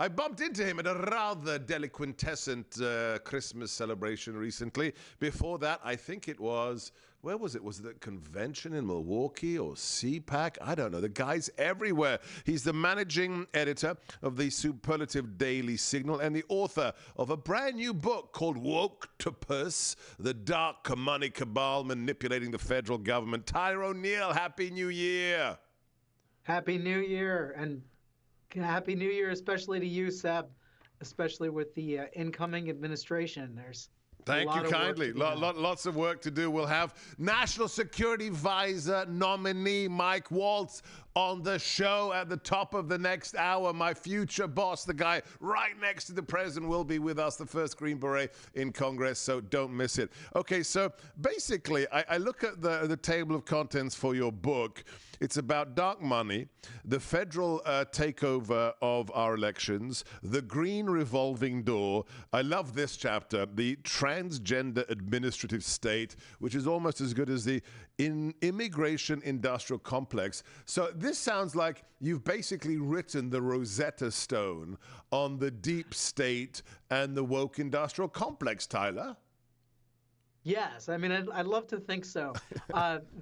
I bumped into him at a rather deliquescent Christmas celebration recently. Before that, I think it was, where was it? Was it a convention in Milwaukee or CPAC? I don't know. The guy's everywhere. He's the managing editor of the Superlative Daily Signal and the author of a brand new book called Woketopus, The Dark Money Cabal Manipulating the Federal Government. Tyler O'Neill, Happy New Year. Happy New Year, and Happy New Year especially to you, Seb, especially with the incoming administration. There's Thank you kindly. Lots of work to do. We'll have National Security Advisor nominee Mike Waltz on the show at the top of the next hour. My future boss, the guy right next to the president, will be with us, the first Green Beret in Congress, so don't miss it. Okay, so basically, I look at the table of contents for your book. It's about dark money, the federal takeover of our elections, the green revolving door. I love this chapter, the transgender administrative state, which is almost as good as the immigration industrial complex. So this sounds like you've basically written the Rosetta Stone on the deep state and the woke industrial complex, Tyler. Yes, I mean, I'd love to think so.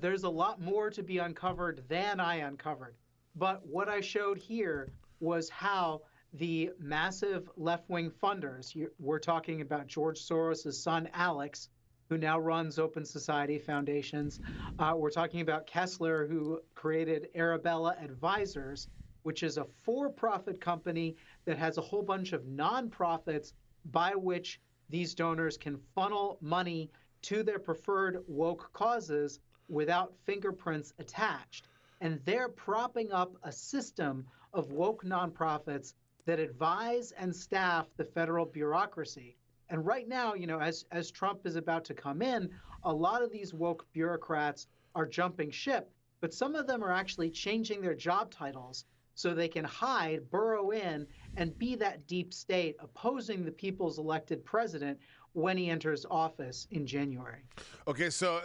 There's a lot more to be uncovered than I uncovered. But what I showed here was how the massive left-wing funders, we're talking about George Soros' son, Alex, who now runs Open Society Foundations. We're talking about Kessler, who created Arabella Advisors, which is a for-profit company that has a whole bunch of nonprofits by which these donors can funnel money to their preferred woke causes without fingerprints attached. And they're propping up a system of woke nonprofits that advise and staff the federal bureaucracy. And right now, you know, as Trump is about to come in, a lot of these woke bureaucrats are jumping ship, but some of them are actually changing their job titles so they can hide, burrow in, and be that deep state opposing the people's elected president when he enters office in January. Okay, so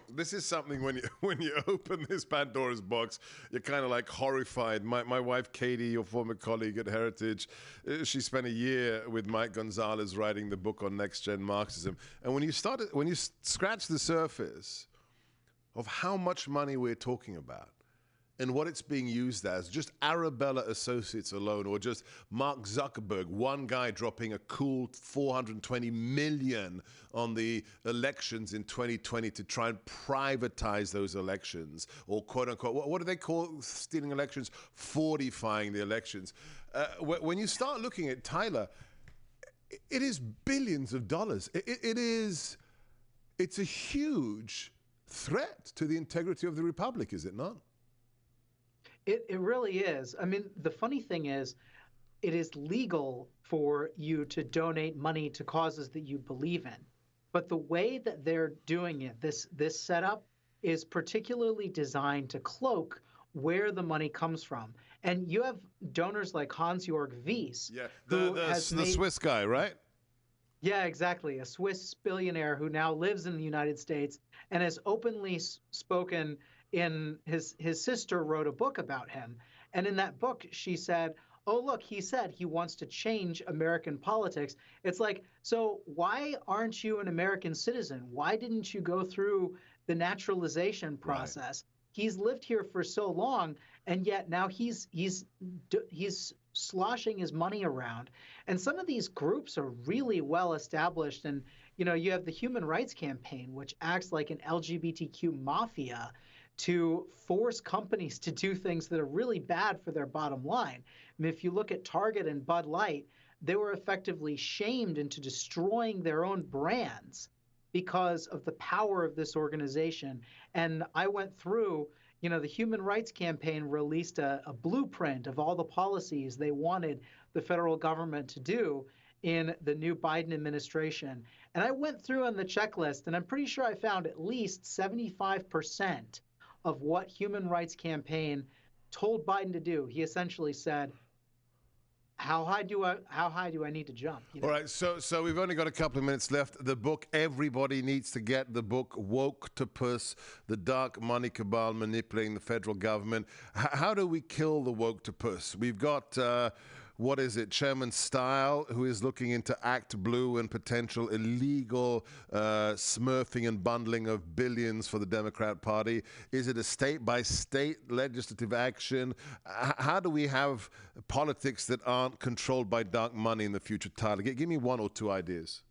this is something when you open this Pandora's box, you're kind of like horrified. My wife, Katie, your former colleague at Heritage, she spent a year with Mike Gonzalez writing the book on next-gen Marxism. And when you scratch the surface of how much money we're talking about, and what it's being used as, just Arabella Associates alone, or just Mark Zuckerberg, one guy dropping a cool $420 million on the elections in 2020 to try and privatize those elections, or quote unquote, what do they call stealing elections? Fortifying the elections. When you start looking at Tyler, it is billions of dollars. It's a huge threat to the integrity of the republic, is it not? It really is. I mean, the funny thing is, it is legal for you to donate money to causes that you believe in. But the way that they're doing it, this setup, is particularly designed to cloak where the money comes from. And you have donors like Hans-Jörg Wyss. Yeah, the Swiss guy, right? Yeah, exactly. A Swiss billionaire who now lives in the United States and has openly spoken. In his sister wrote a book about him. And in that book, she said, oh, look, he said he wants to change American politics. It's like, so why aren't you an American citizen? Why didn't you go through the naturalization process? Right. He's lived here for so long, and yet now he's sloshing his money around. And some of these groups are really well established. And, you know, you have the Human Rights Campaign, which acts like an LGBTQ mafia to force companies to do things that are really bad for their bottom line. I mean, if you look at Target and Bud Light, they were effectively shamed into destroying their own brands because of the power of this organization. And I went through, you know, the Human Rights Campaign released a blueprint of all the policies they wanted the federal government to do in the new Biden administration. And I went through on the checklist, and I'm pretty sure I found at least 75% of what Human Rights Campaign told Biden to do. He essentially said, how high do I need to jump? You know? All right, so we've only got a couple of minutes left. The book, everybody needs to get the book, Woketopus, The Dark Money Cabal Manipulating the Federal Government. How do we kill the Woketopus? We've got what is it, Chairman Style, who is looking into Act Blue and potential illegal smurfing and bundling of billions for the Democrat Party? Is it a state-by-state legislative action? How do we have politics that aren't controlled by dark money in the future, Tyler? Give me one or two ideas.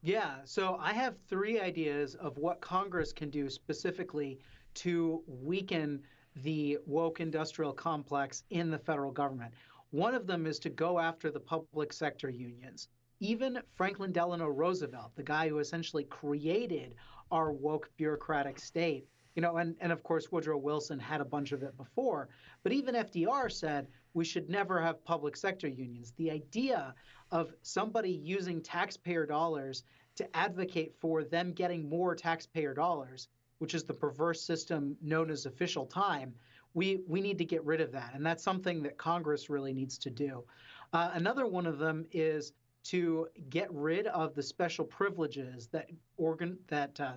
Yeah, so I have three ideas of what Congress can do specifically to weaken the woke industrial complex in the federal government. One of them is to go after the public sector unions. Even Franklin Delano Roosevelt, the guy who essentially created our woke bureaucratic state, and of course Woodrow Wilson had a bunch of it before, but even FDR said we should never have public sector unions. The idea of somebody using taxpayer dollars to advocate for them getting more taxpayer dollars, which is the perverse system known as official time, we need to get rid of that. And that's something that Congress really needs to do. Another one of them is to get rid of the special privileges that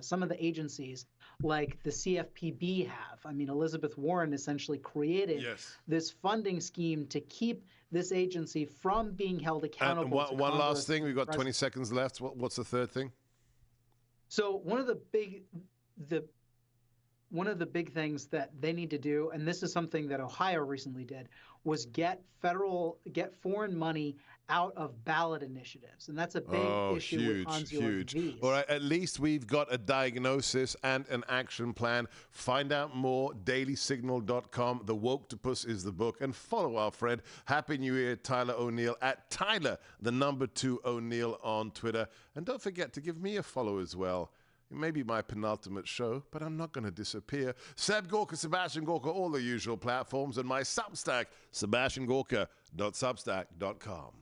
some of the agencies like the CFPB have. I mean, Elizabeth Warren essentially created this funding scheme to keep this agency from being held accountable. And one last thing, we've got 20 seconds left. What's the third thing? So one of the big things that they need to do, and this is something that Ohio recently did, was get foreign money out of ballot initiatives. And that's a big issue with huge. All right, at least we've got a diagnosis and an action plan. Find out more, dailysignal.com. The Woketopus is the book. And follow our friend, Happy New Year, Tyler O'Neill, at Tyler, the #2 O'Neill on Twitter. And don't forget to give me a follow as well. It may be my penultimate show, but I'm not going to disappear. Seb Gorka, Sebastian Gorka, all the usual platforms, and my Substack, sebastiangorka.substack.com.